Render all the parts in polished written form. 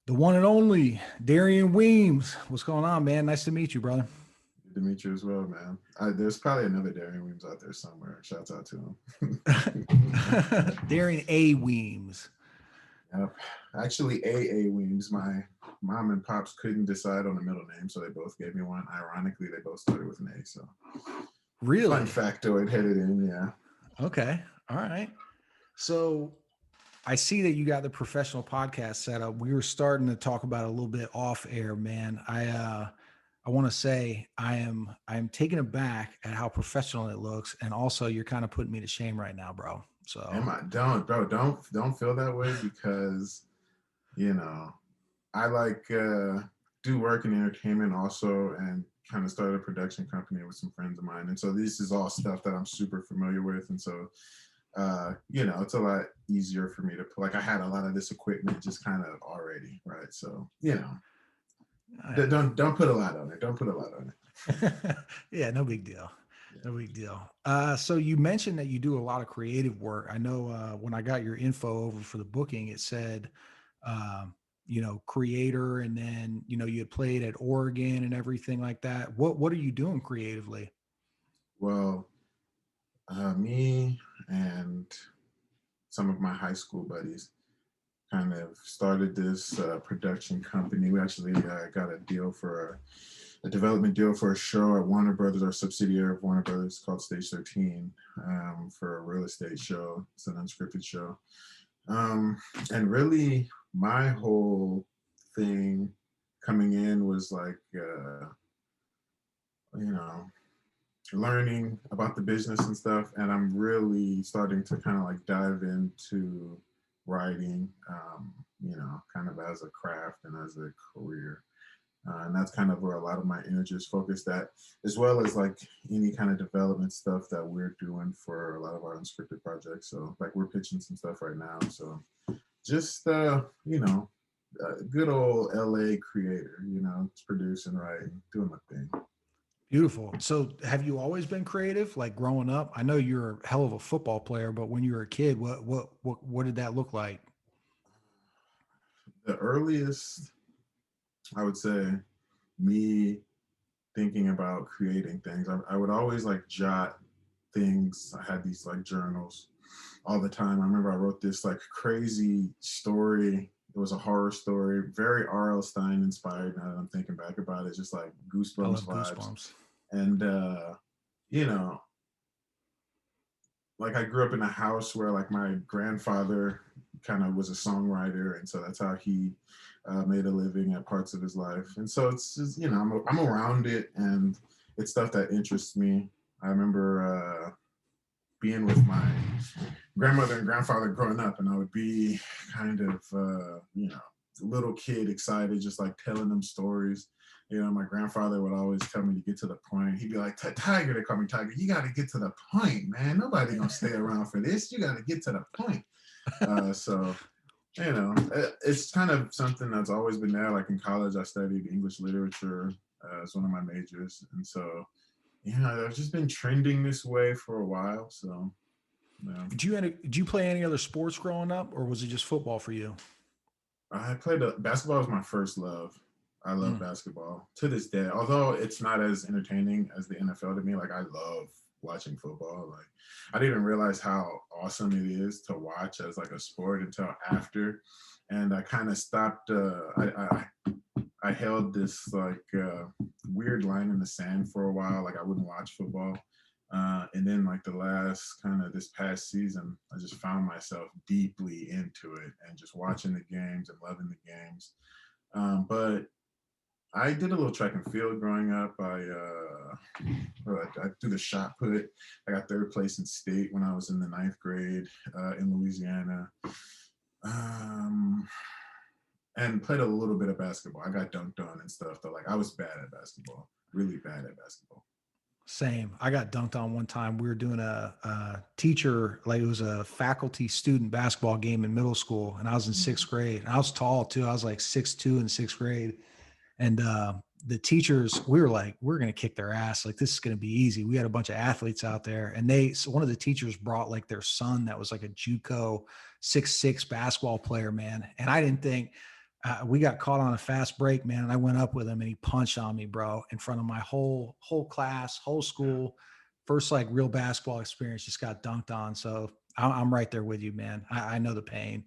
The one and only Darian Weems. What's going on, man? Nice to meet you, brother. Good to meet you as well, man. There's probably another Darian Weems out there somewhere. Shouts out to him. Darian A. Weems. Yep. Actually, A. Weems. My mom and pops couldn't decide on a middle name, so they both gave me one. Ironically, they both started with an A. So, fun Really? factoid headed in. Yeah. Okay. All right. So I see that you got the professional podcast set up. We were starting to talk about it a little bit off air, man. I want to say I am taken aback at how professional it looks, and also you're kind of putting me to shame right now, bro. So Am I? Don't, bro. Don't feel that way because you know I do work in entertainment also, and kind of started a production company with some friends of mine, and so this is all stuff that I'm super familiar with, and so it's a lot easier for me to like. I had a lot of this equipment just kind of already, right? So don't put a lot on it. Don't put a lot on it. yeah, no big deal. Yeah. No big deal. So you mentioned that you do a lot of creative work. I know when I got your info over for the booking, it said, um, creator, and then you had played at Oregon and everything like that. What are you doing creatively? Well, me and some of my high school buddies kind of started this production company. We actually got a development deal for a show at Warner Brothers, our subsidiary of Warner Brothers, called Stage 13, for a real estate show. It's an unscripted show. And really, my whole thing coming in was like, you know, learning about the business and stuff. And I'm really starting to kind of like dive into writing, kind of as a craft and as a career. And that's kind of where a lot of my energy is focused at, as well as like any kind of development stuff that we're doing for a lot of our unscripted projects. So like we're pitching some stuff right now. So just good old LA creator, producing, writing, doing my thing. Beautiful. So have you always been creative, like growing up? I know you're a hell of a football player, but when you were a kid, what did that look like? The earliest, I would say, me thinking about creating things, I would always like jot things. I had these like journals all the time. I remember I wrote this like crazy story. It was a horror story, very R.L. Stein inspired. Now that I'm thinking back about it, just like I Goosebumps love vibes. Goosebumps. And you know, like I grew up in a house where like my grandfather kind of was a songwriter, and so that's how he made a living at parts of his life. And so it's just, I'm around it, and it's stuff that interests me. I remember being with my grandmother and grandfather growing up, and I would be kind of little kid excited, just like telling them stories. My grandfather would always tell me to get to the point. He'd be like, Tiger, they call me Tiger. You got to get to the point, man. Nobody gonna stay around for this. You got to get to the point. So it's kind of something that's always been there. Like in college, I studied English literature as one of my majors, and so I've just been trending this way for a while. So yeah. Did you play any other sports growing up, or was it just football for you? I played basketball was my first love. I love Mm. basketball to this day. Although it's not as entertaining as the NFL to me, like I love watching football. Like I didn't even realize how awesome it is to watch as like a sport until after, and I kind of stopped. I held this like weird line in the sand for a while. Like I wouldn't watch football. And then like the last kind of this past season, I just found myself deeply into it and just watching the games and loving the games. But I did a little track and field growing up. I threw the shot put. I got third place in state when I was in the ninth grade in Louisiana. Um, and played a little bit of basketball. I got dunked on and stuff though. Like I was bad at basketball, really bad at basketball. Same. I got dunked on one time. We were doing a teacher, like it was a faculty student basketball game in middle school, and I was in Mhm. sixth grade. And I was tall too. I was like 6'2" in sixth grade. And the teachers, we were like, we're gonna kick their ass. Like this is gonna be easy. We had a bunch of athletes out there, and so one of the teachers brought like their son that was like a JUCO 6'6" basketball player, man. And I didn't think We got caught on a fast break, man, and I went up with him, and he punched on me, bro, in front of my whole class, whole school. First like real basketball experience, just got dunked on. So I'm right there with you, man. I know the pain.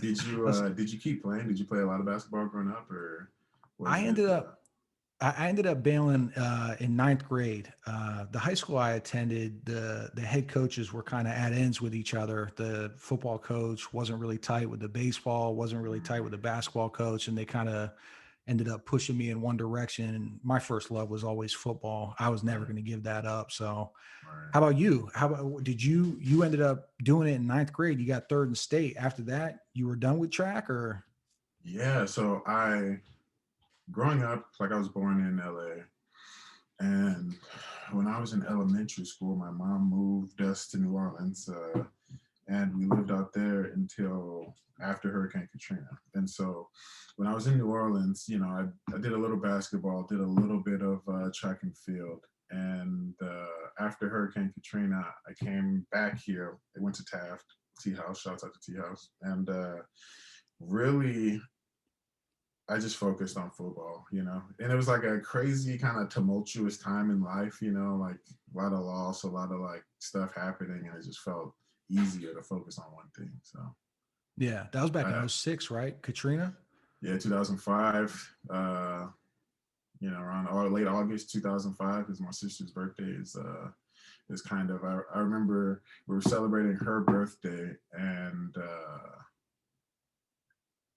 Did you keep playing? Did you play a lot of basketball growing up, or was I it? ended up I ended up bailing in ninth grade. The high school I attended, the head coaches were kind of at ends with each other. The football coach wasn't really tight with the baseball, wasn't really tight with the basketball coach, and they kind of ended up pushing me in one direction. And my first love was always football. I was never Right, going to give that up. So, right. how about you? How about did you ended up doing it in ninth grade? You got third in state. After that, you were done with track, or Yeah. So I, growing up, like I was born in LA, and when I was in elementary school, my mom moved us to New Orleans, and we lived out there until after Hurricane Katrina. And so when I was in New Orleans, I did a little basketball, did a little bit of track and field. And after Hurricane Katrina, I came back here. I went to Taft, Tea House, shouts out to Tea House. And really, I just focused on football, and it was like a crazy kind of tumultuous time in life, like a lot of loss, a lot of like stuff happening, and it just felt easier to focus on one thing. So, yeah, that was back in uh, '06, right? Katrina. yeah, 2005, around or late August 2005 is my sister's birthday. Is kind of I remember we were celebrating her birthday, and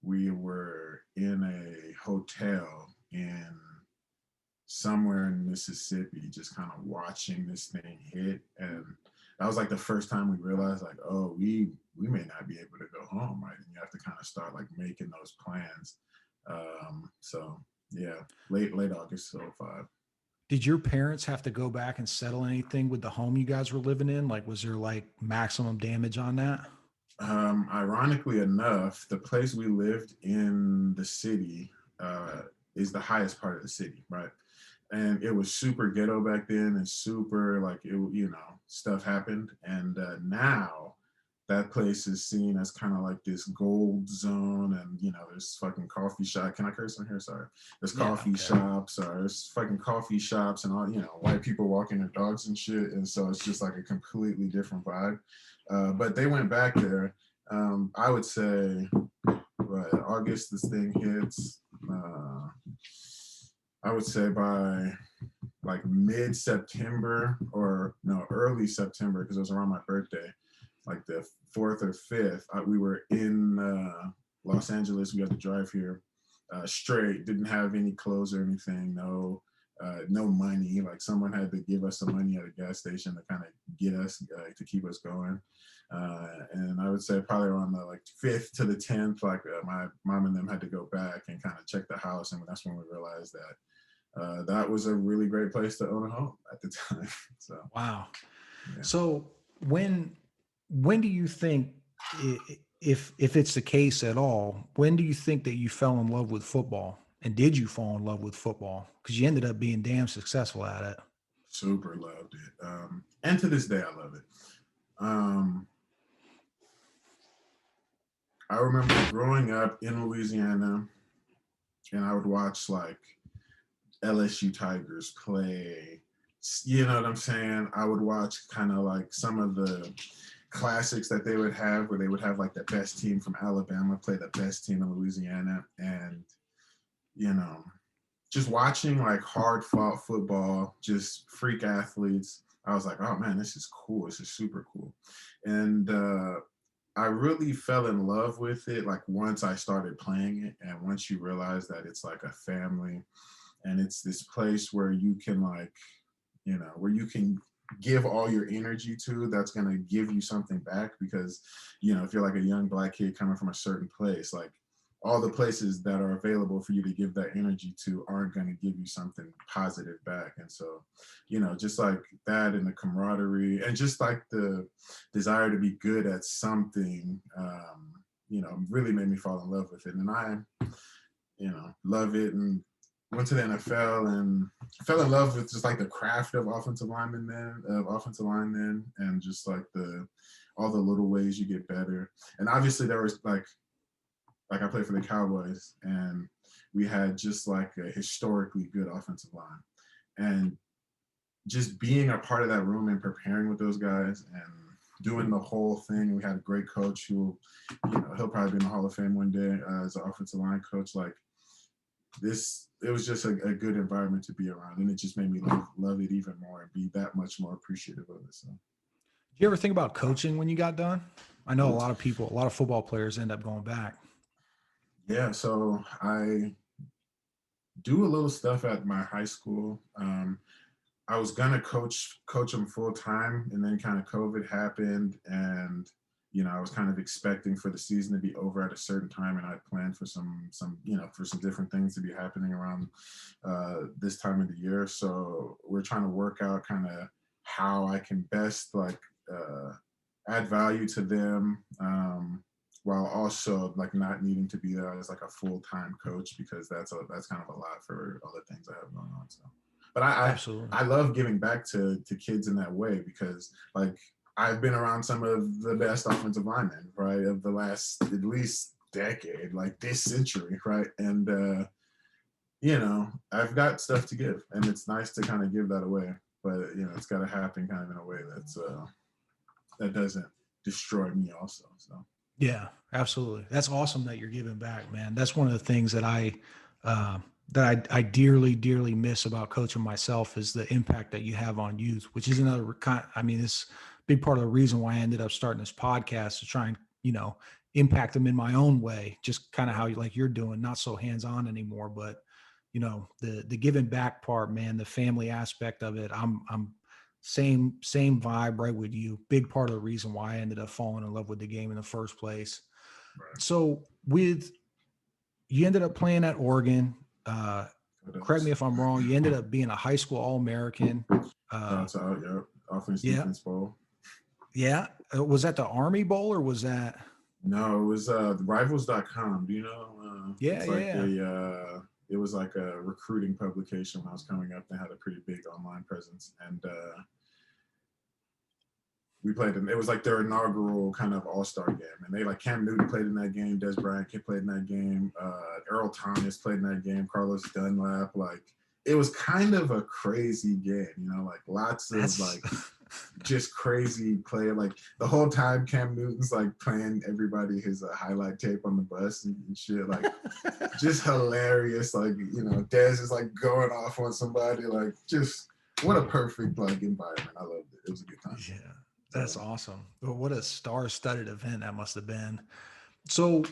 we were in a hotel in somewhere in Mississippi, just kind of watching this thing hit. And that was like the first time we realized, like, oh, we may not be able to go home, right? And you have to kind of start like making those plans. So yeah, late August '05. Did your parents have to go back and settle anything with the home you guys were living in? Like, was there like maximum damage on that? Ironically enough, the place we lived in the city is the highest part of the city, right? And it was super ghetto back then, and super like it, stuff happened. And now that place is seen as kind of like this gold zone, and there's fucking coffee shop. Can I curse on here? Sorry. There's Yeah. coffee Okay. shops, or there's fucking coffee shops, and all white people walking their dogs and shit. And so it's just like a completely different vibe. But they went back there. I would say, August this thing hits. I would say by like mid September, or no, early September, because it was around my birthday, like the 4th or 5th. We were in Los Angeles. We had to drive here straight. Didn't have any clothes or anything. No money. Like someone had to give us some money at a gas station to kind of get us to keep us going. And I would say probably around the like 5th to the 10th, like my mom and them had to go back and kind of check the house, and that's when we realized that that was a really great place to own a home at the time. So Wow. yeah. So when do you think, if it's the case at all, when do you think that you fell in love with football? And did you fall in love with football? Because you ended up being damn successful at it. Super loved it. And to this day, I love it. Um, I remember growing up in Louisiana, and I would watch like LSU Tigers play. You know what I'm saying? I would watch kind of like some of the classics that they would have, where they would have like the best team from Alabama play the best team in Louisiana. And, you know, just watching like hard fought football, just freak athletes. I was like, oh man, this is cool. This is super cool. And I really fell in love with it like once I started playing it, and once you realize that it's like a family, and it's this place where you can like, where you can give all your energy to, that's going to give you something back. Because if you're like a young black kid coming from a certain place, like all the places that are available for you to give that energy to aren't going to give you something positive back. And so just like that, and the camaraderie, and just like the desire to be good at something, really made me fall in love with it. And I love it, and went to the NFL and fell in love with just like the craft of offensive linemen, and just like all the little ways you get better. And obviously there was like like I played for the Cowboys, and we had just like a historically good offensive line, and just being a part of that room and preparing with those guys and doing the whole thing. We had a great coach who, he'll probably be in the Hall of Fame one day as an offensive line coach. Like this, it was just a good environment to be around, and it just made me love it even more and be that much more appreciative of it. So, you ever think about coaching when you got done? I know a lot of people, a lot of football players end up going back. yeah, so I do a little stuff at my high school. I was gonna coach them full time, and then kind of COVID happened, and I was kind of expecting for the season to be over at a certain time, and I planned for some for some different things to be happening around this time of the year. So we're trying to work out kind of how I can best like add value to them. While also like not needing to be there as like a full-time coach, because that's kind of a lot for all the things I have going on. So, but Absolutely. I love giving back to kids in that way, because like I've been around some of the best offensive linemen, right, of the last at least decade, like this century, right, and I've got stuff to give, and it's nice to kind of give that away, but it's got to happen kind of in a way that doesn't destroy me also. So. Yeah, absolutely. That's awesome that you're giving back, man. That's one of the things that I dearly, dearly miss about coaching myself is the impact that you have on youth, which is another kind. I mean, it's a big part of the reason why I ended up starting this podcast to try and, impact them in my own way, just kind of how like you're doing, not so hands-on anymore, but the giving back part, man, the family aspect of it. I'm same vibe right with you. Big part of the reason why I ended up falling in love with the game in the first place. Right. So with you ended up playing at Oregon. Correct me if I'm wrong. You ended up being a high school All-American. Shouts out, yep. Offense Yeah, defense bowl. yeah. Was that the Army Bowl or was that? No, it was rivals.com. Do you know? Yeah, It's like yeah, it was like a recruiting publication when I was coming up. They had a pretty big online presence, and we played in. It was like their inaugural kind of all-star game, and they like Cam Newton played in that game, Des Bryant played in that game, Earl Thomas played in that game, Carlos Dunlap. Like it was kind of a crazy game, like lots of that's like just crazy play. Like the whole time Cam Newton's like playing everybody his highlight tape on the bus and shit. Like just hilarious. Like Des is like going off on somebody. Like just what a perfect like environment. I loved it. It was a good time. yeah. That's awesome. But what a star-studded event that must have been. So,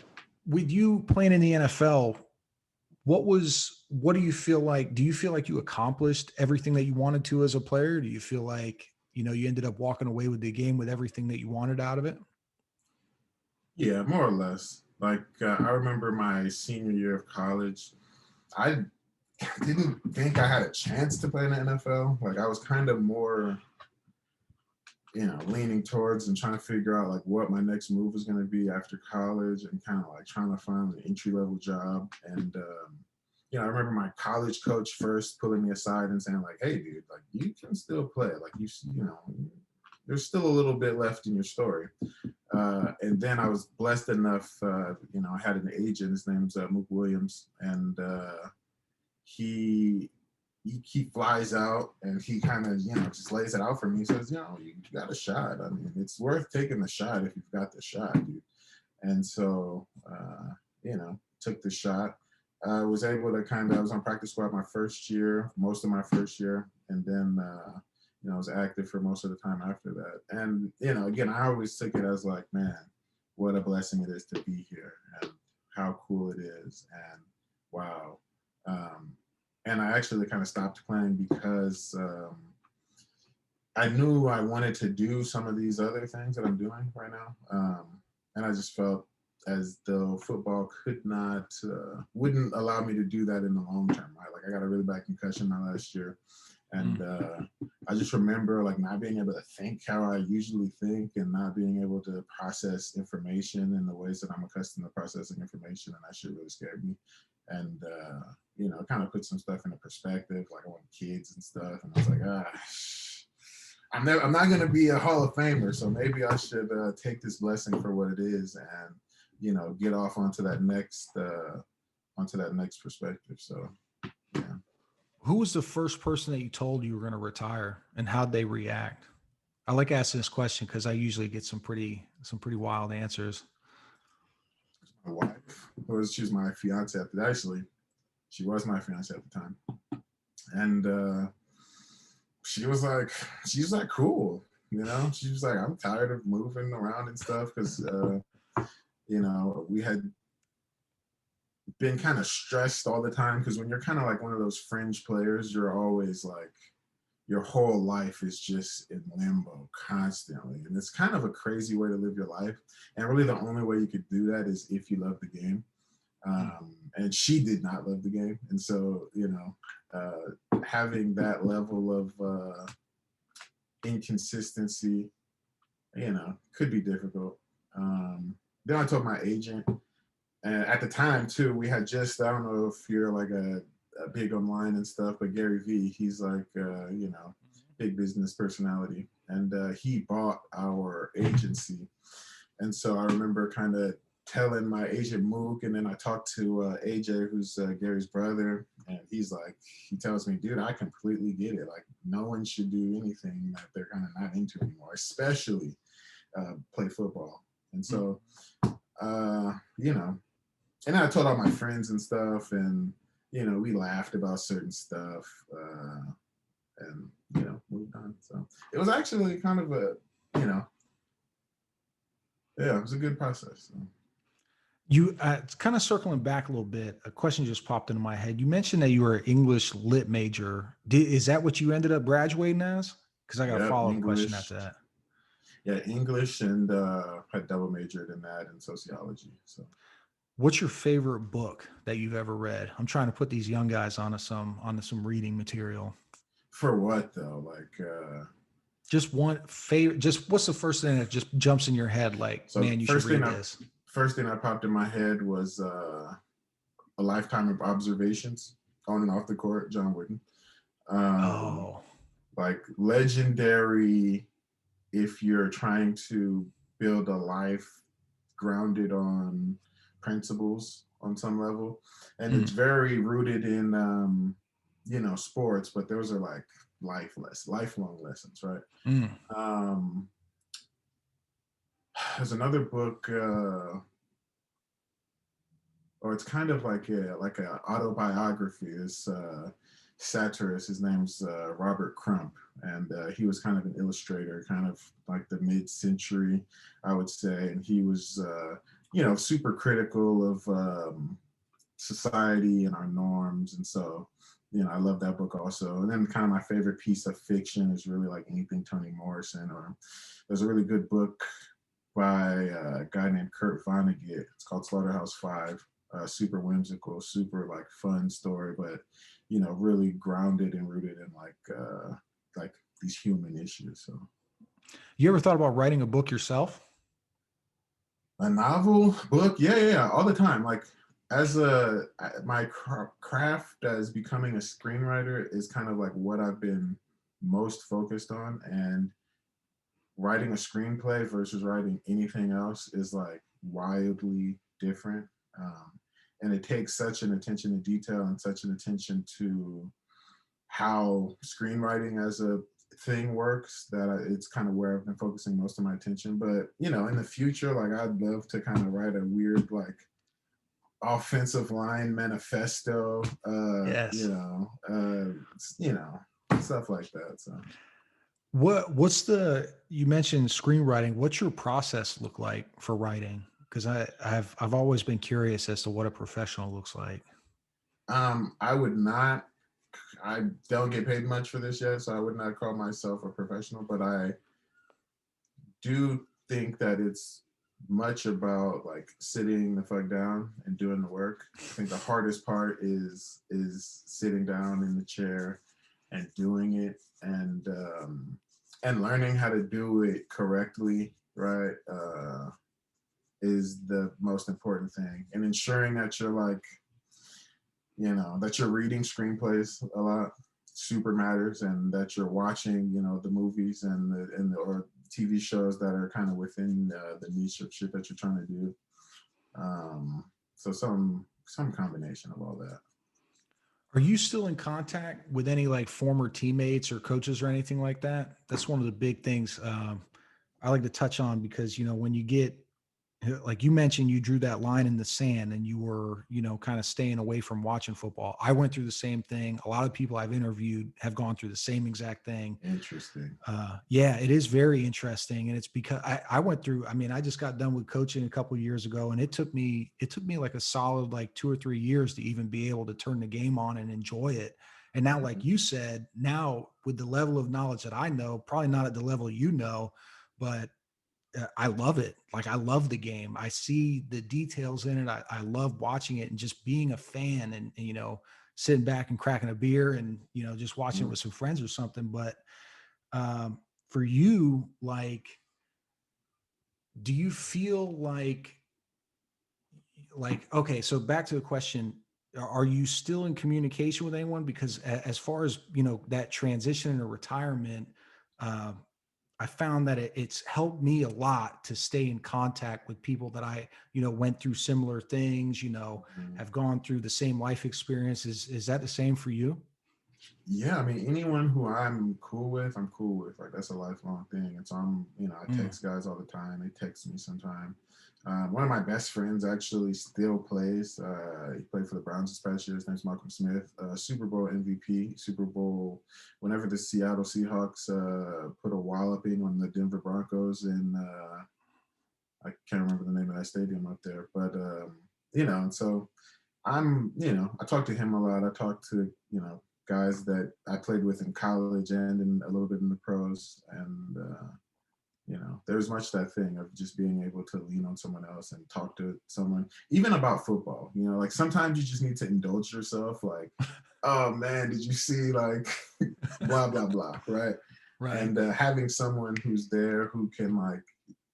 with you playing in the NFL, what do you feel like? Do you feel like you accomplished everything that you wanted to as a player? Do you feel like, you ended up walking away with the game with everything that you wanted out of it? Yeah, more or less. Like I remember my senior year of college, I didn't think I had a chance to play in the NFL. Like I was kind of more, leaning towards and trying to figure out like what my next move was going to be after college, and kind of like trying to find an entry level job. And I remember my college coach first pulling me aside and saying like, "Hey, dude, like you can still play. Like there's still a little bit left in your story." And then I was blessed enough, I had an agent. His name's Mook Williams, and he he flies out and he kind of just lays it out for me. He says, you got a shot. I mean, it's worth taking the shot if you've got the shot, dude. And so took the shot. I was able to I was on practice squad my first year, most of my first year, and then I was active for most of the time after that. And again, I always took it as like, man, what a blessing it is to be here, and how cool it is, and wow. And I actually kind of stopped playing because I knew I wanted to do some of these other things that I'm doing right now, and I just felt as though football wouldn't allow me to do that in the long term. Right? Like I got a really bad concussion my last year, and I just remember like not being able to think how I usually think, and not being able to process information in the ways that I'm accustomed to processing information, and that shit really scared me. And kind of put some stuff into perspective. Like I want kids and stuff, and I was like, I'm not gonna be a Hall of Famer, so maybe I should take this blessing for what it is. And get off onto that next perspective. So yeah. Who was the first person that you told you were going to retire, and how'd they react? I like asking this question because I usually get some pretty wild answers. My wife she was my fiance at the actually she was my fiance at the time, and she was like cool, she was like, I'm tired of moving around and stuff because we had been kind of stressed all the time because when you're kind of like one of those fringe players, you're always like your whole life is just in limbo constantly. And it's kind of a crazy way to live your life. And really, the only way you could do that is if you love the game. Mm. And she did not love the game. And so, having that level of inconsistency, could be difficult. Then I told my agent, and at the time too, we had just, I don't know if you're like a big online and stuff, but Gary Vee, he's like, big business personality. And he bought our agency. And so I remember kind of telling my agent Mook, and then I talked to AJ, who's Gary's brother, and he tells me, dude, I completely get it. Like, no one should do anything that they're kind of not into anymore, especially play football. And so, uh, you know, and I told all my friends and stuff, and we laughed about certain stuff, and moved on. So it was actually kind of a, you know, yeah, it was a good process. So. You kind of circling back a little bit. A question just popped into my head. You mentioned that you were an English lit major. Is that what you ended up graduating as? Because I got a Yep, follow up question English. after that. Yeah, English, and had double majored in that and sociology. So What's your favorite book that you've ever read? I'm trying to put these young guys onto some reading material. for what though? Like, Just one favorite. Just what's the first thing that just jumps in your head? Like, so man, you should read this. first thing that popped in my head was a lifetime of observations on and off the court, John Wooden. Um, Oh, like legendary if you're trying to build a life grounded on principles on some level, and mm, it's very rooted in sports, but those are like lifelong lessons, right? mm, um there's another book, or it's kind of like a autobiography. This satirist, his name's Robert Crump, and he was kind of an illustrator, kind of like the mid-century, I would say, and he was super critical of society and our norms, and so I love that book also. And then kind of my favorite piece of fiction is really like anything Toni Morrison, or there's a really good book by a guy named Kurt Vonnegut. It's called Slaughterhouse Five. Super whimsical, super like fun story, but really grounded and rooted in like these human issues. So you ever thought about writing a book yourself? a novel book, yeah, all the time. Like as my craft as becoming a screenwriter is kind of like what I've been most focused on, and writing a screenplay versus writing anything else is like wildly different. Um, and it takes such an attention to detail and such an attention to how screenwriting as a thing works that it's kind of where I've been focusing most of my attention. But in the future, like I'd love to kind of write a weird like offensive line manifesto, Yes. stuff like that. So You mentioned screenwriting. What's your process look like for writing? Because I've always been curious as to what a professional looks like. I would not. I don't get paid much for this yet, so I would not call myself a professional. But I do think that it's much about like sitting the fuck down and doing the work. I think the hardest part is sitting down in the chair and doing it, and learning how to do it correctly, right? Is the most important thing, and ensuring that you're like that you're reading screenplays a lot super matters, and that you're watching the movies and the or TV shows that are kind of within the niche of shit that you're trying to do. So some combination of all that. Are you still in contact with any like former teammates or coaches or anything like that? That's one of the big things I like to touch on because, when you get, like you mentioned, you drew that line in the sand and you were, kind of staying away from watching football. I went through the same thing. A lot of people I've interviewed have gone through the same exact thing. Interesting. Yeah, it is very interesting, and it's because I went through. I mean, I just got done with coaching a couple of years ago, and it took me like a solid like 2 or 3 years to even be able to turn the game on and enjoy it. And now, like Mhm. you said, now with the level of knowledge that I know, probably not at the level but I love it. Like I love the game. I see the details in it. I love watching it and just being a fan and sitting back and cracking a beer and just watching it Mhm. with some friends or something. But um, for you, like, do you feel like okay? So back to the question: are you still in communication with anyone? Because as far as that transition or retirement, um, I found that it's helped me a lot to stay in contact with people that I went through similar things. Mhm. Have gone through the same life experiences. Is that the same for you? Yeah, I mean, anyone who I'm cool with, I'm cool with. Like that's a lifelong thing. And so I Mm, text guys all the time. They text me sometime. One of my best friends actually still plays. He played for the Browns this past year. His name's Malcolm Smith, Super Bowl MVP. Super Bowl whenever the Seattle Seahawks put a walloping on the Denver Broncos in I can't remember the name of that stadium up there, but and so I talk to him a lot. I talk to, guys that I played with in college and in a little bit in the pros. And, there's much that thing of just being able to lean on someone else and talk to someone, even about football. Like sometimes you just need to indulge yourself. Like, oh man, did you see like blah, blah, blah, right? right. And having someone who's there who can like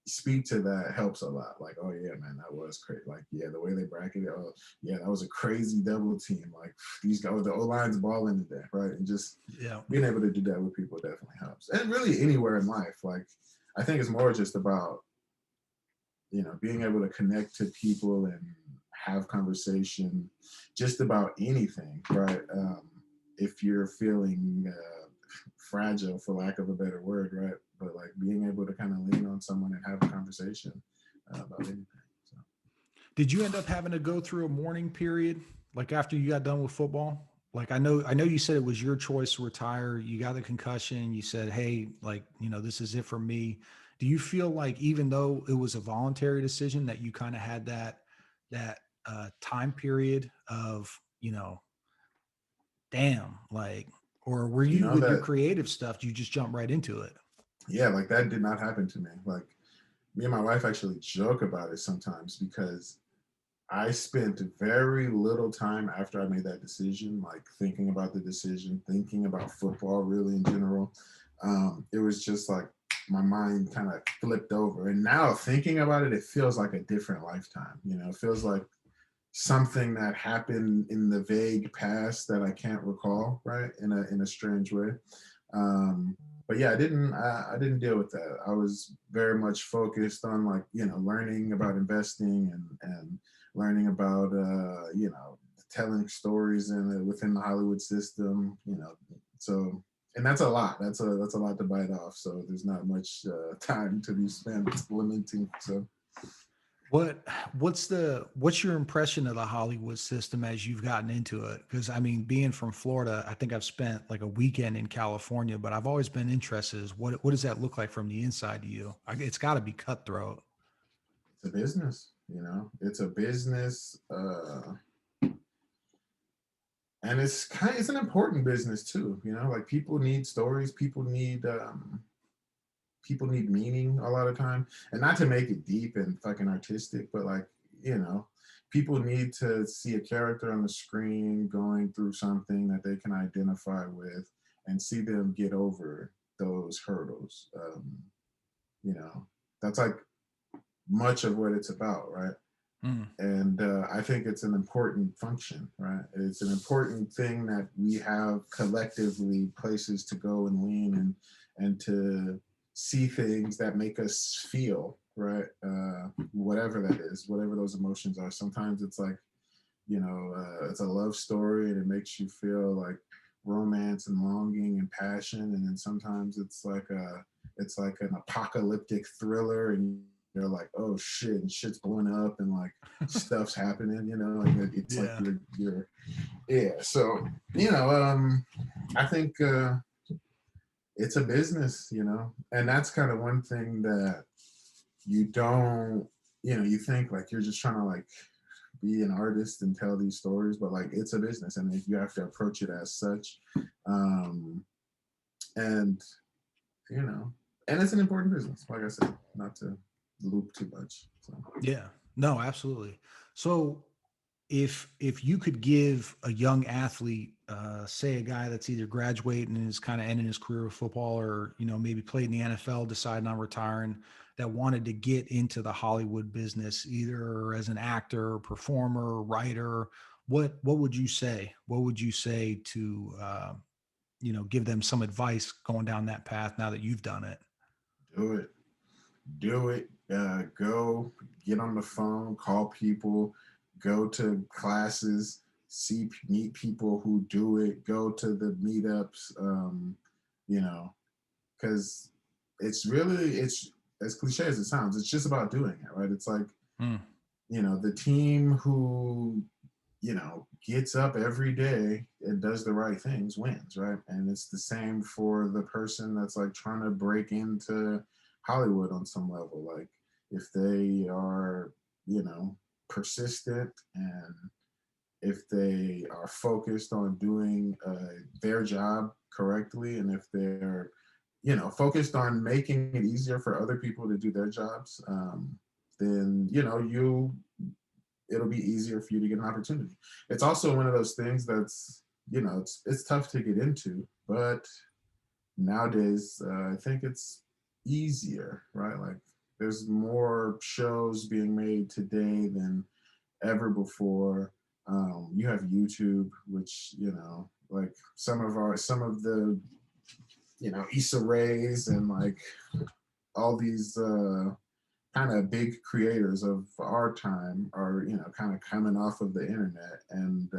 speak to that helps a lot. Like, oh yeah, man, that was crazy. Like, yeah, the way they bracketed, oh yeah, that was a crazy double team. Like these guys, the O line's balling today, right? And just Yeah. being able to do that with people definitely helps. And really anywhere in life, like I think it's more just about being able to connect to people and have conversation just about anything, right? If you're feeling fragile, for lack of a better word, right? But like being able to kind of lean on someone and have a conversation about anything. So. Did you end up having to go through a mourning period like after you got done with football? Like I know you said it was your choice to retire. You got the concussion. You said, "Hey, like, this is it for me." Do you feel like even though it was a voluntary decision that you kind of had that time period of, damn, like, or were You you know with your that, creative stuff, you just jump right into it? yeah, like that did not happen to me. Like me and my wife actually joke about it sometimes because I spent very little time after I made that decision, like thinking about the decision, thinking about football really in general. It was just like my mind kind of flipped over. And now thinking about it, it feels like a different lifetime. It feels like something that happened in the vague past that I can't recall, right? In a strange way. Um, but yeah, I didn't deal with that. I was very much focused on like learning about investing and learning about telling stories within the Hollywood system. So and that's a lot. That's a lot to bite off. So there's not much time to be spent lamenting. So What what's your impression of the Hollywood system as you've gotten into it? Because I mean, being from Florida, I think I've spent like a weekend in California, but I've always been interested is what does that look like from the inside to you? It's got to be cutthroat. it's a business. It's a business. And it's an important business too. Like people need stories, people need meaning a lot of time, and not to make it deep and fucking artistic, but like you know people need to see a character on the screen going through something that they can identify with and see them get over those hurdles. You know that's like much of what it's about, right? Mm. And I think it's an important function, right? It's an important thing that we have collectively places to go and lean and to see things that make us feel. right? Whatever that is, whatever those emotions are. Sometimes it's like, it's a love story and it makes you feel like romance and longing and passion. And then sometimes it's like an apocalyptic thriller and you're like, oh shit, and shit's blowing up and like stuff's happening, and it's like Yeah. you're yeah. So, I think it's a business, and that's kind of one thing that you don't, you think like you're just trying to like be an artist and tell these stories, but like it's a business and you have to approach it as such. Um, and you know, and it's an important business, like I said, not to loop too much. So Yeah. No, absolutely. So if you could give a young athlete, say a guy that's either graduating and is kind of ending his career with football, or maybe played in the NFL, deciding on retiring, that wanted to get into the Hollywood business, either as an actor, performer, writer, what would you say? What would you say to give them some advice going down that path now that you've done it? do it, do it. Go get on the phone, call people, go to classes, meet people who do it, go to the meetups. You know, because it's as cliche as it sounds, it's just about doing it, right? It's like, Mm, the team who, gets up every day and does the right things wins, right? And it's the same for the person that's like trying to break into Hollywood on some level. Like if they are, you know, persistent, and if they are focused on doing their job correctly, and if they're, focused on making it easier for other people to do their jobs, then it'll be easier for you to get an opportunity. It's also one of those things that's, it's tough to get into, but nowadays I think it's easier, right? Like there's more shows being made today than ever before. You have YouTube, which, like some of the, Issa Rays and like all these kind of big creators of our time are, kind of coming off of the internet, and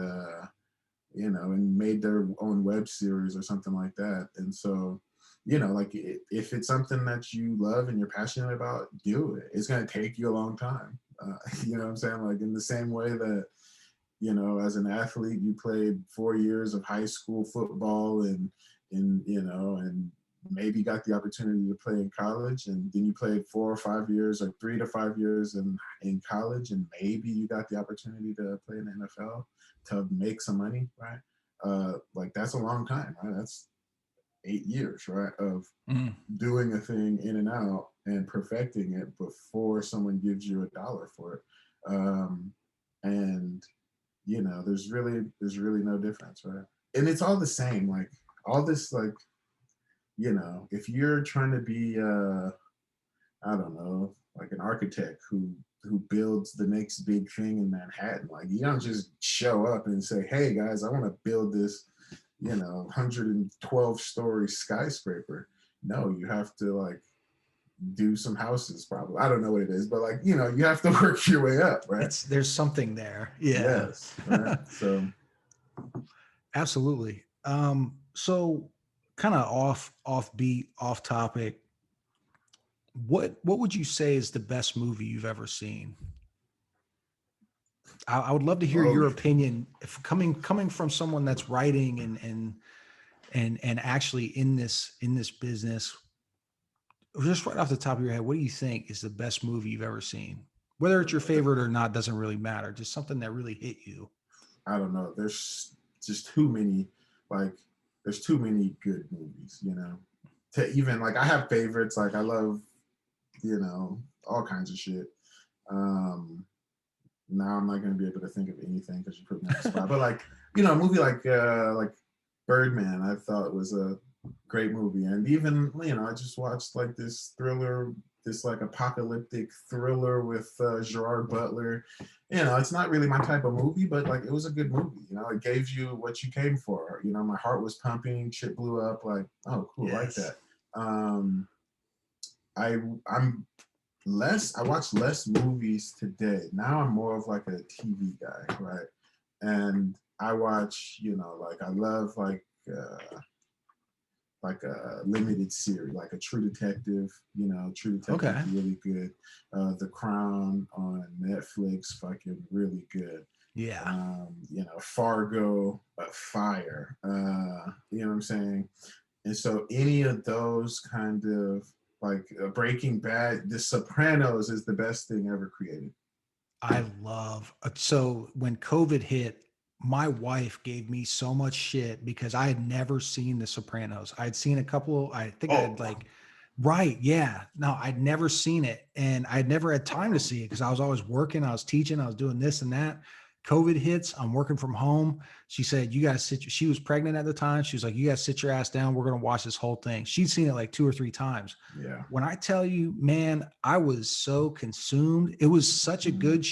and made their own web series or something like that. And so, like if it's something that you love and you're passionate about, do it. It's going to take you a long time. You know what I'm saying? Like in the same way that, as an athlete, you played 4 years of high school football, and maybe got the opportunity to play in college, and then you played 4 or 5 years or 3 to 5 years in college, and maybe you got the opportunity to play in the NFL to make some money, right? Like that's a long time, right? That's 8 years, right, of mm. doing a thing in and out and perfecting it before someone gives you $1 for it. And there's really no difference, right? And it's all the same. Like all this, like, if you're trying to be I don't know, like an architect who builds the next big thing in Manhattan, like you don't just show up and say, hey guys, I want to build this, 112-story skyscraper. No, you have to like do some houses probably. I don't know what it is, but like, you have to work your way up, right? There's something there. Yeah. Yes, right. So Absolutely. So kind of off beat, off topic. What would you say is the best movie you've ever seen? I would love to hear oh your opinion, if coming from someone that's writing and actually in this business. Just right off the top of your head, what do you think is the best movie you've ever seen? Whether it's your favorite or not doesn't really matter. Just something that really hit you. I don't know. There's just too many, like, there's too many good movies, to even like, I have favorites. Like, I love, all kinds of shit. Um, Now I'm not going to be able to think of anything because you put me on the spot. But like, a movie like Birdman, I thought was a great movie. And even, I just watched like this thriller, this like apocalyptic thriller with Gerard Butler. It's not really my type of movie, but like it was a good movie. It gave you what you came for. My heart was pumping, shit blew up. Like, oh, cool, like Yes. that. Um, I'm I watch less movies today. Now I'm more of like a TV guy, right? And I watch, like I love like a limited series, like a True Detective. True Detective Okay. really good. The Crown on Netflix, fucking really good. Yeah. Fargo, fire. You know what I'm saying? And so any of those kind of like Breaking Bad, The Sopranos is the best thing ever created. I love so when COVID hit, my wife gave me so much shit because I had never seen The Sopranos. I'd seen a couple, I think I Oh, had like, right, yeah. No, I'd never seen it. And I'd never had time to see it because I was always working, I was teaching, I was doing this and that. COVID hits, I'm working from home. She said, you guys sit, she was pregnant at the time. She was like, you guys sit your ass down. We're going to watch this whole thing. She'd seen it like 2 or 3 times. yeah. When I tell you, man, I was so consumed. It was such a Mhm. good,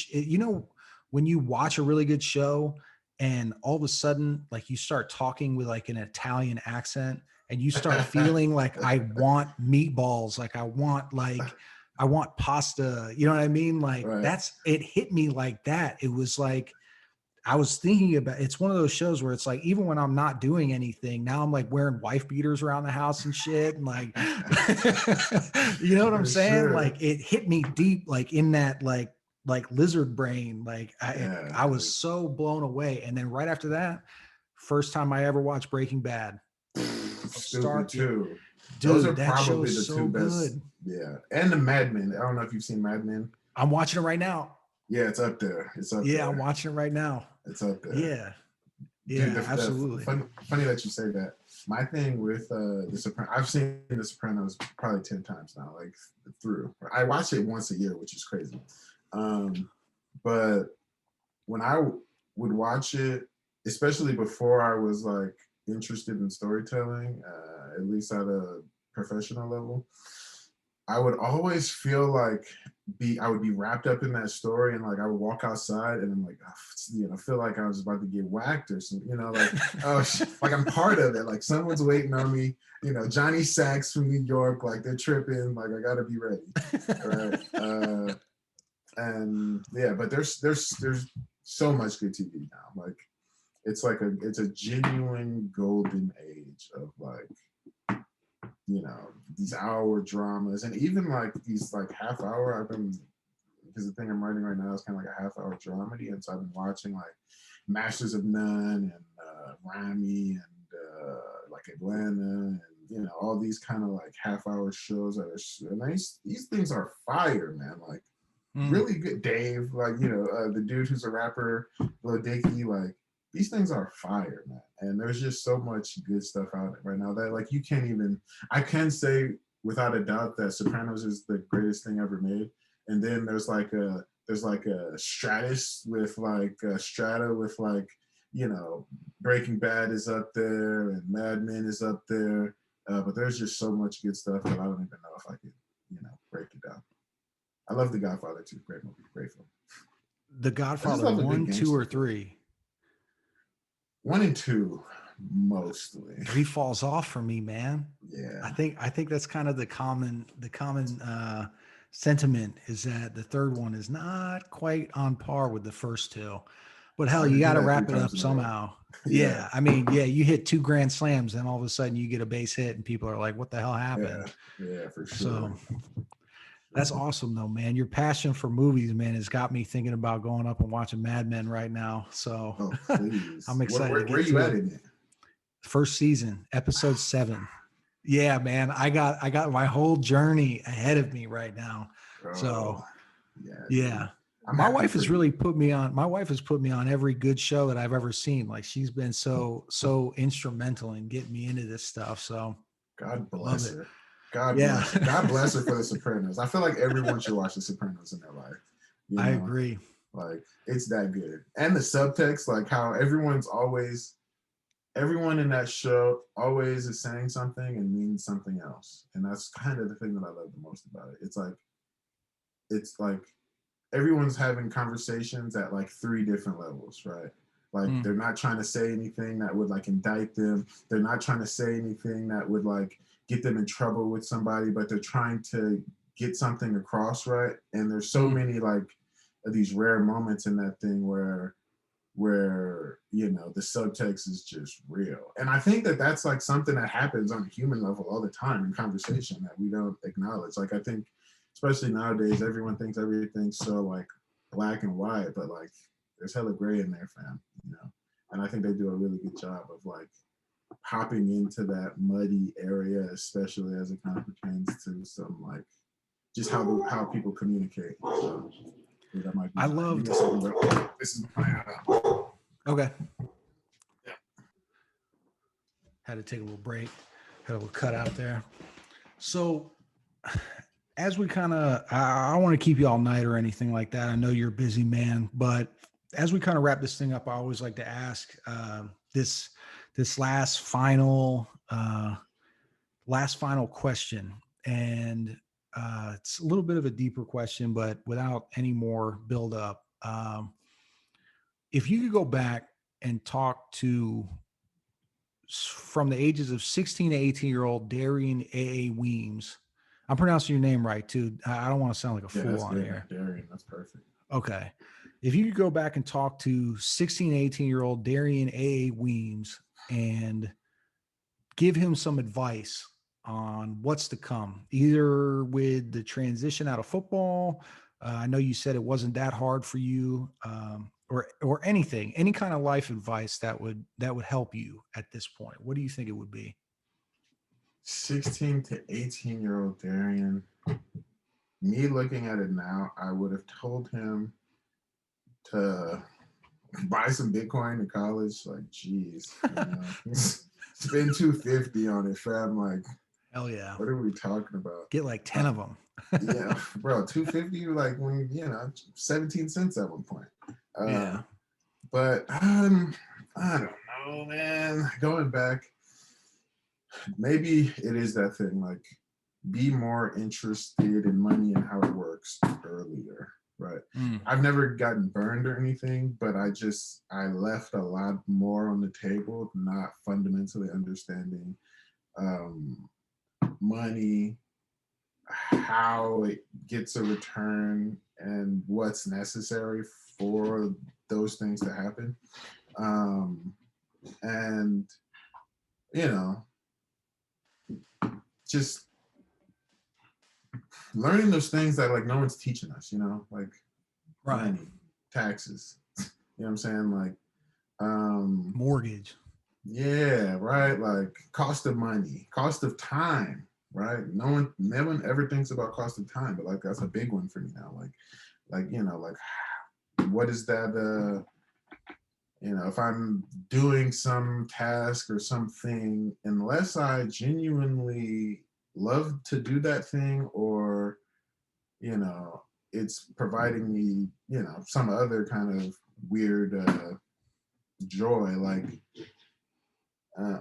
when you watch a really good show and all of a sudden, like you start talking with like an Italian accent and you start feeling like I want meatballs, I want pasta. You know what I mean? Like Right. it hit me like that. It was like, I was thinking about it's one of those shows where it's like even when I'm not doing anything, now I'm like wearing wife beaters around the house and shit. And like you know what I'm For saying? sure. Like it hit me deep, like in that like lizard brain. Like Yeah, I was dude. so blown away. And then right after that, first time I ever watched Breaking Bad from Stupid start. Yeah, too. Those are dude, that probably show's the two so best. good. Yeah, and the Mad Men. I don't know if you've seen Mad Men. I'm watching it right now. Yeah, it's up there. It's up Yeah, I'm there. watching it right now. It's up there. Yeah. Dude, Yeah, absolutely. funny that you say that. My thing with the Sopranos, I've seen the Sopranos probably 10 times now, like through. I watch it once a year, which is crazy. Um, but when I would watch it, especially before I was like interested in storytelling, at least at a professional level, I would always feel like I would be wrapped up in that story, and like I would walk outside and I'm like, feel like I was about to get whacked or something, like, oh, like I'm part of it, like someone's waiting on me, Johnny Sacks from New York, like they're tripping, like I gotta be ready, right? And yeah, but there's so much good TV now, like it's a genuine golden age of like these hour dramas, and even like these like half hour. Because the thing I'm writing right now is kind of like a half hour dramedy, and so I've been watching like Masters of None and Rami and like Atlanta, and all these kind of like half hour shows that are nice. These things are fire, man. Like Mm. really good. Dave, like the dude who's a rapper, Lil Dicky, like these things are fire, man. And there's just so much good stuff out right now that like you can't even. I can say without a doubt that Sopranos is the greatest thing ever made. And then there's like a Stratus with like a Strata with like Breaking Bad is up there and Mad Men is up there. But there's just so much good stuff that I don't even know if I could break it down. I love The Godfather too. Great movie, great film. The I just Godfather love a good 1, 2, or gangster flick. 3. 1 and 2, mostly. 3 falls off for me, man. Yeah, I think that's kind of the common sentiment is that the third one is not quite on par with the first two. But hell, hard you to do got to that three wrap it times up in a row. somehow. Yeah, Yeah, I mean, yeah, you hit 2 grand slams, and all of a sudden you get a base hit, and people are like, "What the hell yeah, happened?" yeah, for So sure. that's Sure. awesome, though, man. Your passion for movies, man, has got me thinking about going up and watching Mad Men right now. So Oh, I'm please. excited to Where get you to at it. in it? First season, episode 7. Yeah, man, I got my whole journey ahead of me right now. Oh, So yeah, dude. yeah, I'm happy for you. my wife has put me on every good show that I've ever seen. Like she's been so instrumental in getting me into this stuff. So God I love bless it. her. God Yeah, bless her. God bless her for The Sopranos. I feel like everyone should watch The Sopranos in their life. You I know, agree. like it's that good. And the subtext, like how everyone in that show always is saying something and means something else. And that's kind of the thing that I love the most about it. It's like everyone's having conversations at like 3 different levels, right? Like Mm, they're not trying to say anything that would like indict them. They're not trying to say anything that would like get them in trouble with somebody, but they're trying to get something across right. And there's so many like these rare moments in that thing where you know the subtext is just real. And I think that that's like something that happens on a human level all the time in conversation that we don't acknowledge. Like I think especially nowadays everyone thinks everything's so like black and white, but like there's hella gray in there, fam, you know. And I think they do a really good job of like hopping into that muddy area, especially as it kind of pertains to some like just how people communicate. So yeah, that might be I my, give loved. me a second, bro. This is my Okay. Had to take a little break. Had a little cut out there. So as we kind of, I don't want to keep you all night or anything like that. I know you're a busy man, but as we kind of wrap this thing up, I always like to ask this last final question, and it's a little bit of a deeper question, but without any more build up. If you could go back and talk to from the ages of 16 to 18-year-old Darian A. Weems. I'm pronouncing your name right too. I don't want to sound like a yeah, fool that's on good, here. Darian. That's perfect. Okay. If you could go back and talk to 16, 18-year-old Darian A. Weems and give him some advice on what's to come, either with the transition out of football. I know you said it wasn't that hard for you, or anything, any kind of life advice that would help you at this point. What do you think it would be? 16 to 18-year-old Darian, me looking at it now, I would have told him to buy some Bitcoin in college. Like, geez, you know, spend 250 on it, fam. Like, Hell yeah. what are we talking about? Get like 10 of them. Yeah, bro, 250, like when, you know, 17 cents at one point. Yeah. But I don't know, man. Going back, maybe it is that thing, like be more interested in money and how it works earlier, right? I've never gotten burned or anything, but I left a lot more on the table, not fundamentally understanding money, how it gets a return, and what's necessary for those things to happen. And you know, just learning those things that like no one's teaching us, you know, like Right. money, taxes, you know what I'm saying? Like, Mortgage. yeah, right. Like cost of money, cost of time, right? No one ever thinks about cost of time, but like that's a big one for me now. Like, you know, like what is that, you know, if I'm doing some task or something, unless I genuinely love to do that thing, or, you know, it's providing me, you know, some other kind of weird joy, like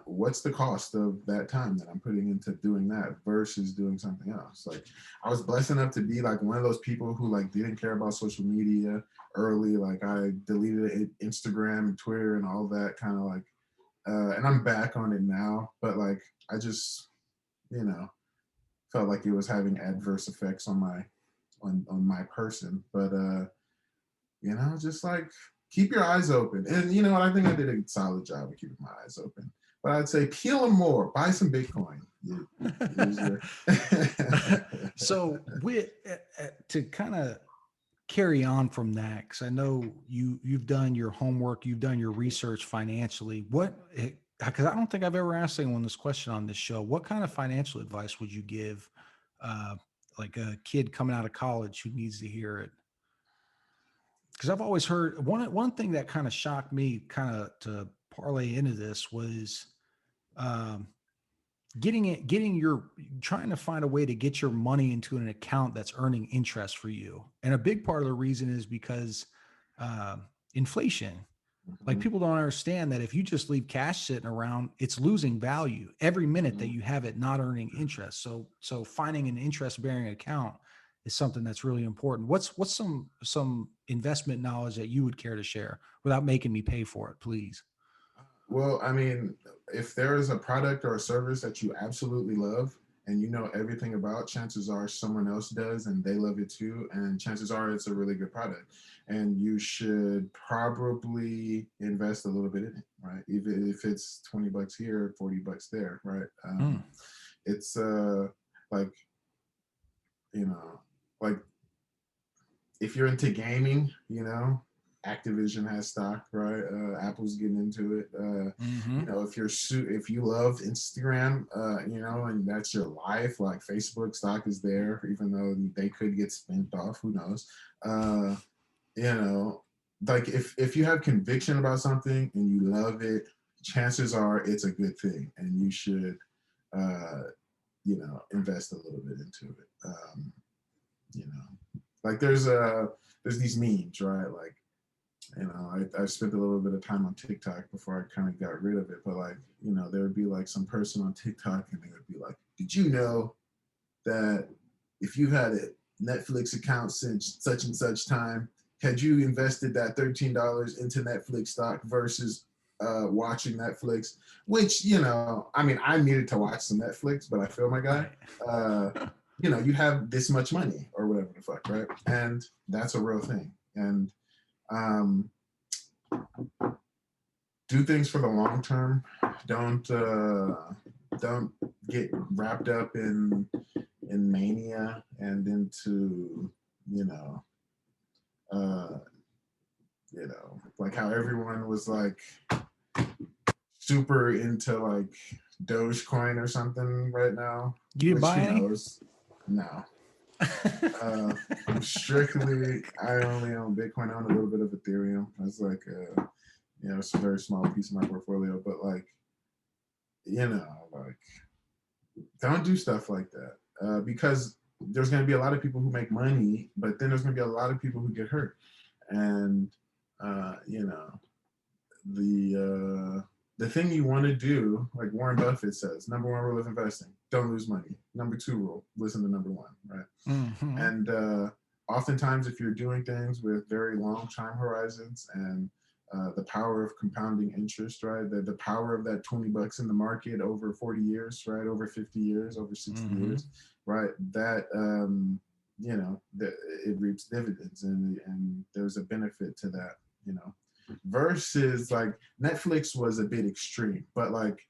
what's the cost of that time that I'm putting into doing that versus doing something else? Like I was blessed enough to be like one of those people who like didn't care about social media early. Like I deleted Instagram and Twitter and all that kind of like, and I'm back on it now, but like I just, you know, felt like it was having adverse effects on my person. But you know, just like keep your eyes open. And you know what? I think I did a solid job of keeping my eyes open. But I'd say peel them more, buy some Bitcoin. So with to kind of carry on from that, because I know you've done your homework, you've done your research financially. Because I don't think I've ever asked anyone this question on this show. What kind of financial advice would you give, uh, like a kid coming out of college who needs to hear it? Because I've always heard one thing that kind of shocked me, kind of to parlay into this, was um, getting your trying to find a way to get your money into an account that's earning interest for you. And a big part of the reason is because uh, inflation. Like Mhm, people don't understand that if you just leave cash sitting around, it's losing value every minute that mhm. you have it not earning interest. So finding an interest bearing account is something that's really important. What's some investment knowledge that you would care to share without making me pay for it, please? Well, I mean, if there is a product or a service that you absolutely love, and you know everything about, chances are someone else does and they love it too. And chances are it's a really good product. And you should probably invest a little bit in it, right? Even if it's 20 bucks here, 40 bucks there, right? Mm. It's like, you know, like if you're into gaming, you know, Activision has stock, right? Apple's getting into it. Hmm. You know, if you love Instagram, you know, and that's your life, like Facebook stock is there, even though they could get spent off. Who knows? Uh, you know, like if you have conviction about something and you love it, chances are it's a good thing, and you should, uh, you know, invest a little bit into it. You know, like there's these memes, right? Like, you know, I spent a little bit of time on TikTok before I kind of got rid of it, but like, you know, there would be like some person on TikTok and they would be like, did you know that if you had a Netflix account since such and such time, had you invested that $13 into Netflix stock versus watching Netflix, which, you know, I mean, I needed to watch some Netflix, but I feel my guy, Right. uh, you know, you have this much money or whatever the fuck, right? And that's a real thing. And um, do things for the long term. Don't get wrapped up in mania and into, you know, uh you know, like how everyone was like super into like Dogecoin or something right now, You didn't which buy who any? knows. No. I'm strictly, I only own Bitcoin. I own a little bit of Ethereum. That's like you know, it's a very small piece of my portfolio, but like, you know, like don't do stuff like that, because there's going to be a lot of people who make money, but then there's going to be a lot of people who get hurt. And you know, the thing you want to do, like Warren Buffett says, number one rule of investing: don't lose money. Number two rule: listen to number one, right? Hmm. And oftentimes, if you're doing things with very long time horizons and the power of compounding interest, right? The power of that 20 bucks in the market over 40 years, right? Over 50 years, over 60 Hmm. years, right? That, you know, it reaps dividends, and there's a benefit to that, you know, versus like Netflix was a bit extreme, but like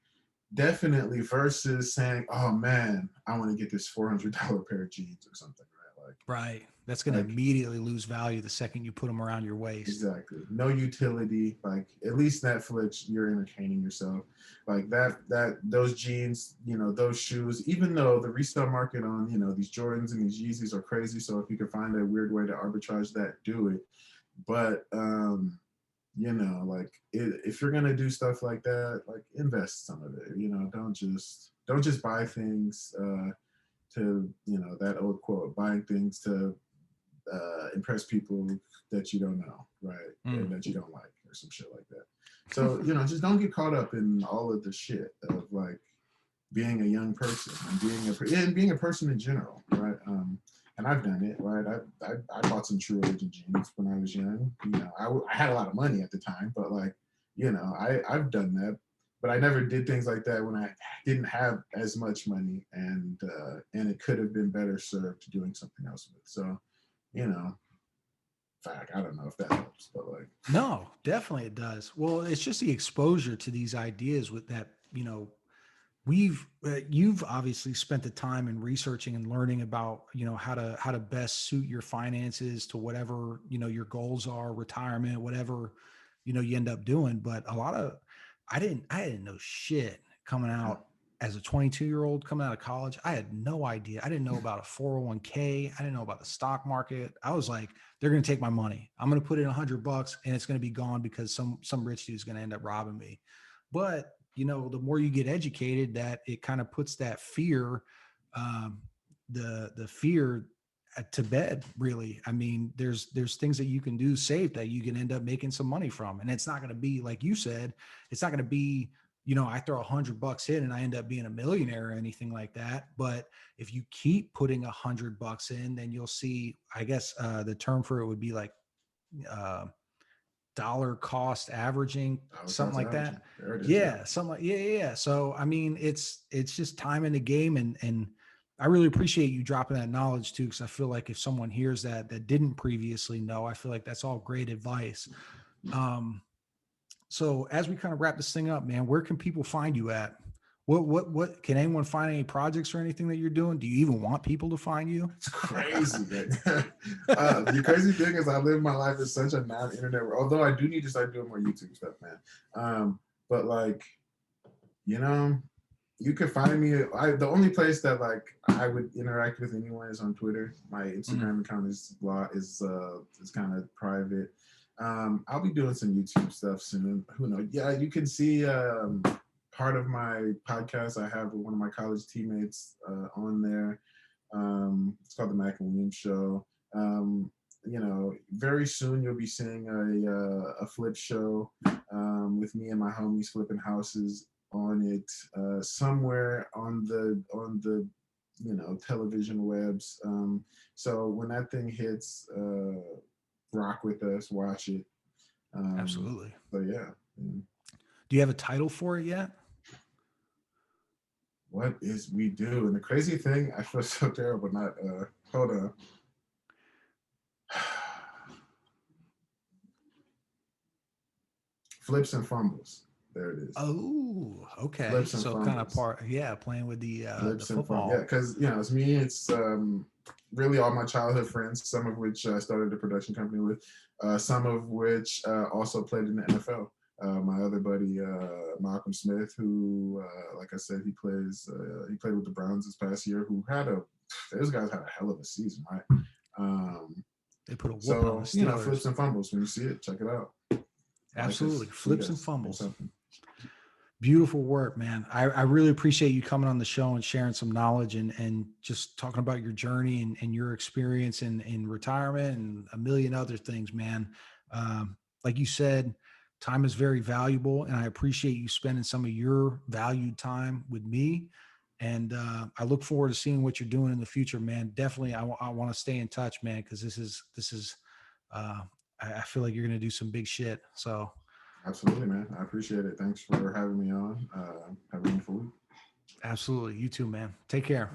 definitely versus saying, oh man, I want to get this $400 pair of jeans or something, right? Right. That's going to Like immediately lose value the second you put them around your waist. exactly. No utility. Like at least Netflix, you're entertaining yourself. Like those jeans, you know, those shoes, even though the resale market on, you know, these Jordans and these Yeezys are crazy. So if you can find a weird way to arbitrage that, do it. But you know, like if you're gonna do stuff like that, like invest some of it. You know, don't just buy things to, you know, that old quote, buying things to impress people that you don't know, right? Mm. And that you don't like, or some shit like that. So, you know, just don't get caught up in all of the shit of like being a young person and being a person in general, right? And I've done it, right? I bought some True Religion jeans when I was young. You know, I had a lot of money at the time, but like, you know, I've done that, but I never did things like that when I didn't have as much money, and it could have been better served doing something else with. So, you know, fact, I don't know if that helps, but like, No, definitely it does. Well, it's just the exposure to these ideas with that, you've obviously spent the time in researching and learning about, how to best suit your finances to whatever, your goals are, retirement, whatever, you end up doing. But I didn't know shit coming yeah, out as a 22-year-old coming out of college. I had no idea. I didn't know about a 401k. I didn't know about the stock market. I was like, they're going to take my money. I'm going to put in $100 and it's going to be gone because some rich dude's going to end up robbing me. But the more you get educated, that it kind of puts that fear, um, the fear to bed. Really, I mean, there's things that you can do safe that you can end up making some money from, and it's not going to be like you said. It's not going to be, I throw $100 in and I end up being a millionaire or anything like that. But if you keep putting $100 in, then you'll see. I guess the term for it would be like uh, dollar cost averaging, dollar something cost like averaging. that. There it is. Yeah. Yeah, something like, yeah. So I mean, it's just time in the game, and I really appreciate you dropping that knowledge too, because I feel like if someone hears that that didn't previously know, I feel like that's all great advice. Um, so as we kind of wrap this thing up, man, where can people find you at? What can anyone find any projects or anything that you're doing? Do you even want people to find you? It's crazy. The crazy thing is I live my life in such a non-internet world. Although I do need to start doing more YouTube stuff, man. But like, you know, you can find me. The only place that like I would interact with anyone is on Twitter. My Mm, Instagram account is kind of private. I'll be doing some YouTube stuff soon. Who knows? Yeah, you can see part of my podcast I have with one of my college teammates on there. It's called the Mac and Williams Show. You know, very soon you'll be seeing a flip show with me and my homies flipping houses on it somewhere on the television webs. So when that thing hits, rock with us, watch it. Um, absolutely. so yeah. Do you have a title for it yet? What is we do? And the crazy thing, I feel so terrible. Not hold on. Flips and fumbles. There it is. Oh, okay. Flips and So kind of fumbles. part, yeah, playing with the Flips and fumbles. Yeah, football. because it's me. It's really all my childhood friends. Some of which I started a production company with. Some of which also played in the NFL. My other buddy Malcolm Smith, who, like I said, he played with the Browns this past year. Who had a those guys had a hell of a season, right? Um, They put a whooping on the so Steelers. flips and fumbles. When you see it, check it out. Like Absolutely. us, tweet Flips and us, do fumbles. something. Beautiful work, man. I really appreciate you coming on the show and sharing some knowledge and just talking about your journey and your experience in retirement and a million other things, man. Like you said, time is very valuable, and I appreciate you spending some of your valued time with me. And I look forward to seeing what you're doing in the future, man. Definitely, I want to stay in touch, man, because this is. Uh, I feel like you're going to do some big shit. So. Absolutely, man. I appreciate it. Thanks for having me on. Have a wonderful week. Absolutely. You too, man. Take care.